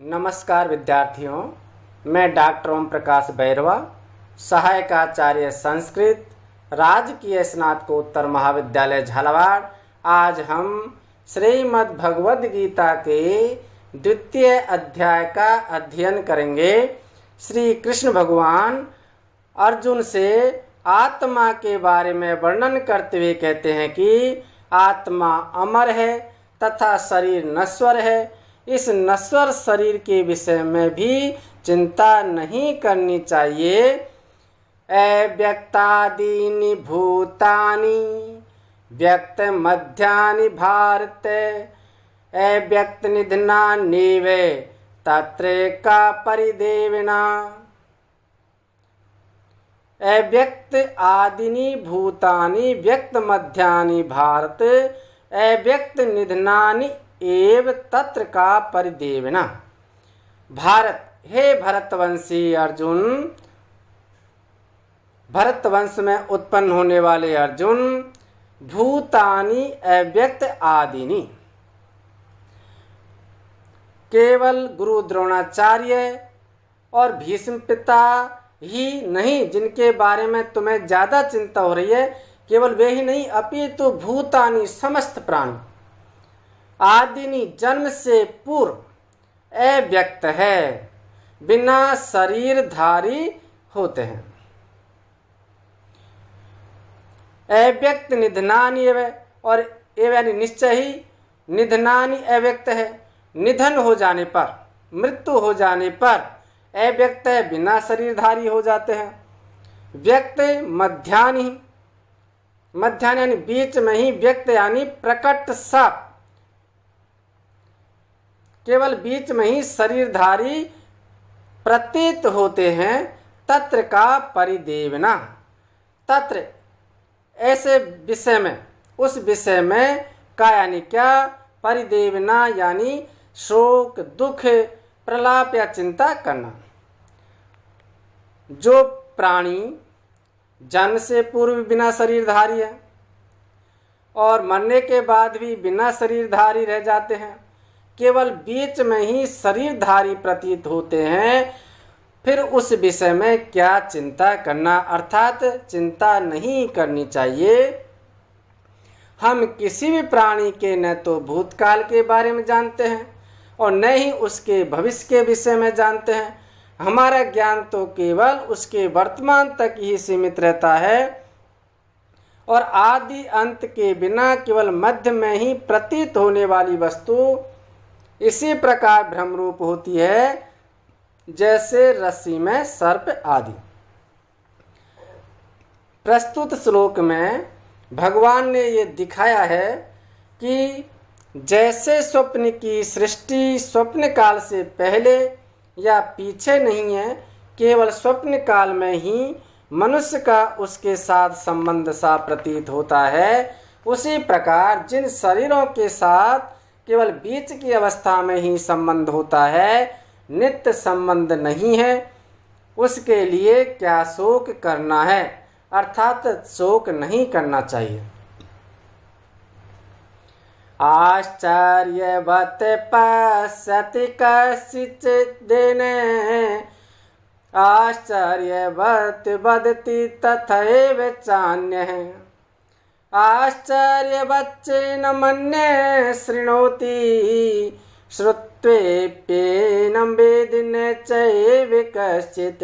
नमस्कार विद्यार्थियों, मैं डॉक्टर ओम प्रकाश बैरवा, सहायक आचार्य संस्कृत, राजकीय स्नातकोत्तर महाविद्यालय झालावाड़। आज हम श्रीमद् भगवद गीता के द्वितीय अध्याय का अध्ययन करेंगे। श्री कृष्ण भगवान अर्जुन से आत्मा के बारे में वर्णन करते हुए कहते हैं कि आत्मा अमर है तथा शरीर नश्वर है। इस नश्वर शरीर के विषय में भी चिंता नहीं करनी चाहिए। अव्यक्तादीनि भूतानि व्यक्त मध्यानि भारत अव्यक्त निधनान्येव तत्र का परिदेविना। अव्यक्त आदिनि भूतानि व्यक्त मध्यानि भारत अव्यक्त निधनानि एव तत्र का परिदेविना। भारत, हे भरतवंशी अर्जुन, भरतवंश में उत्पन्न होने वाले अर्जुन, भूतानि अव्यक्त आदिनि, केवल गुरु द्रोणाचार्य और भीष्म पिता ही नहीं जिनके बारे में तुम्हें ज्यादा चिंता हो रही है, केवल वे ही नहीं अपितु भूतानि समस्त प्राणी आदिनि जन्म से पूर्व अव्यक्त है, बिना शरीरधारी होते हैं। अव्यक्त निधनानि एव, और एव यानी निश्चय ही, निधनानि अव्यक्त है, निधन हो जाने पर, मृत्यु हो जाने पर अव्यक्त है, बिना शरीरधारी हो जाते हैं। व्यक्त मध्यानि, मध्यानि यानी बीच में ही, व्यक्त यानी प्रकट साफ, केवल बीच में ही शरीरधारी प्रतीत होते हैं। तत्र का परिदेवना, तत्र ऐसे विषय में, उस विषय में का यानी क्या, परिदेवना यानी शोक दुख प्रलाप या चिंता करना। जो प्राणी जन्म से पूर्व बिना शरीरधारी है और मरने के बाद भी बिना शरीरधारी रह जाते हैं, केवल बीच में ही शरीरधारी प्रतीत होते हैं, फिर उस विषय में क्या चिंता करना, अर्थात चिंता नहीं करनी चाहिए। हम किसी भी प्राणी के न तो भूतकाल के बारे में जानते हैं और न ही उसके भविष्य के विषय में जानते हैं। हमारा ज्ञान तो केवल उसके वर्तमान तक ही सीमित रहता है और आदि अंत के बिना केवल मध्य में ही प्रतीत होने वाली वस्तु इसी प्रकार भ्रमरूप होती है, जैसे रस्सी में सर्प आदि। प्रस्तुत श्लोक में भगवान ने ये दिखाया है कि जैसे स्वप्न की सृष्टि स्वप्न काल से पहले या पीछे नहीं है, केवल स्वप्न काल में ही मनुष्य का उसके साथ संबंध सा प्रतीत होता है, उसी प्रकार जिन शरीरों के साथ केवल बीच की अवस्था में ही संबंध होता है, नित्य संबंध नहीं है, उसके लिए क्या शोक करना है, अर्थात शोक नहीं करना चाहिए। आश्चर्यवत् पश्यति कश्चिदेन आश्चर्यवत् वदति तथैव चान्यः आश्चर्यवच्चेन मन्ये शृणोति श्रुत्वेप्येनं वेदि न चैव कश्चित्।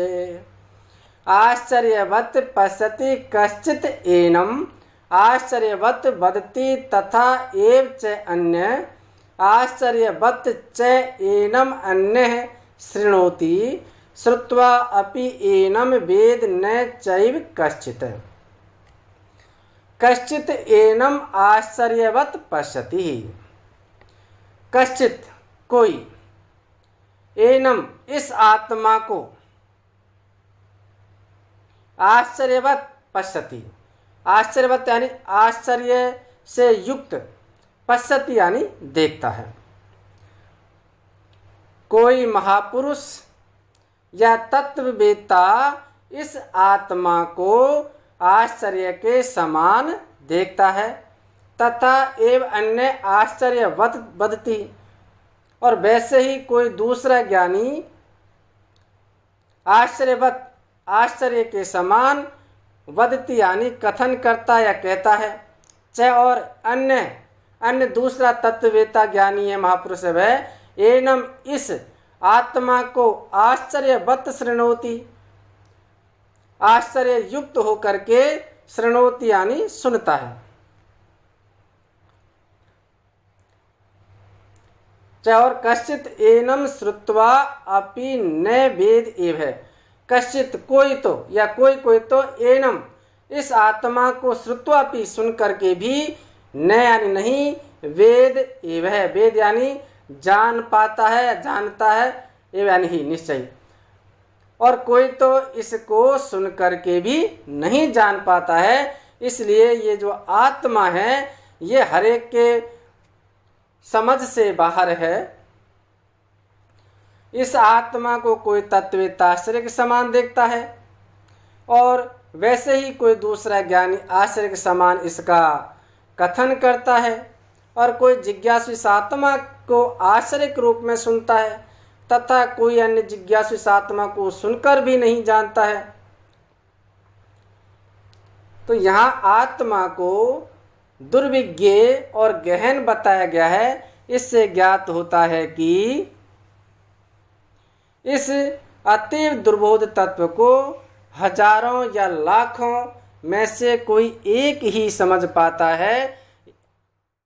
आश्चर्यवत् पश्यति कश्चित् एनम् आश्चर्यवत् वदति तथा एव च अन्य आश्चर्यवत् च एनम् अन्यः शृणोति श्रुत्वा अपि एनं वेद न चैव कश्चित्। कश्चित् एनम् आश्चर्यवत् पश्यति, कश्चित् कोई, एनम इस आत्मा को, आश्चर्यवत् पश्यति, आश्चर्यवत् यानी आश्चर्य से युक्त, पश्यति यानी देखता है। कोई महापुरुष या तत्ववेत्ता इस आत्मा को आश्चर्य के समान देखता है तथा एव अन्य आश्चर्यवत् वदति, और वैसे ही कोई दूसरा ज्ञानी आश्चर्यवत आश्चर्य के समान वदति यानी कथन करता या कहता है। च और अन्य दूसरा तत्ववेता ज्ञानी है, महापुरुष है वह एनम इस आत्मा को आश्चर्यवत शृणोति, आश्चर्य युक्त होकर के शृणोति यानी सुनता है। और कश्चित एनम श्रुत्वा अपि न वेद एव है। कश्चित कोई तो या कोई तो एनम इस आत्मा को श्रुत्वा अपि सुन करके भी न यानी नहीं वेद एव है, वेद यानी जान पाता है, जानता है, एव यानी ही निश्चय। और कोई तो इसको सुन करके भी नहीं जान पाता है। इसलिए ये जो आत्मा है ये हरेक के समझ से बाहर है। इस आत्मा को कोई तत्ववेत्ता आश्चर्य के समान देखता है और वैसे ही कोई दूसरा ज्ञानी आश्चर्य के समान इसका कथन करता है और कोई जिज्ञासु इस आत्मा को आश्चर्य के रूप में सुनता है तथा कोई अन्य जिज्ञासु इस आत्मा को सुनकर भी नहीं जानता है। तो यहाँ आत्मा को दुर्विज्ञ और गहन बताया गया है। इससे ज्ञात होता है कि इस अतीव दुर्बोध तत्व को हजारों या लाखों में से कोई एक ही समझ पाता है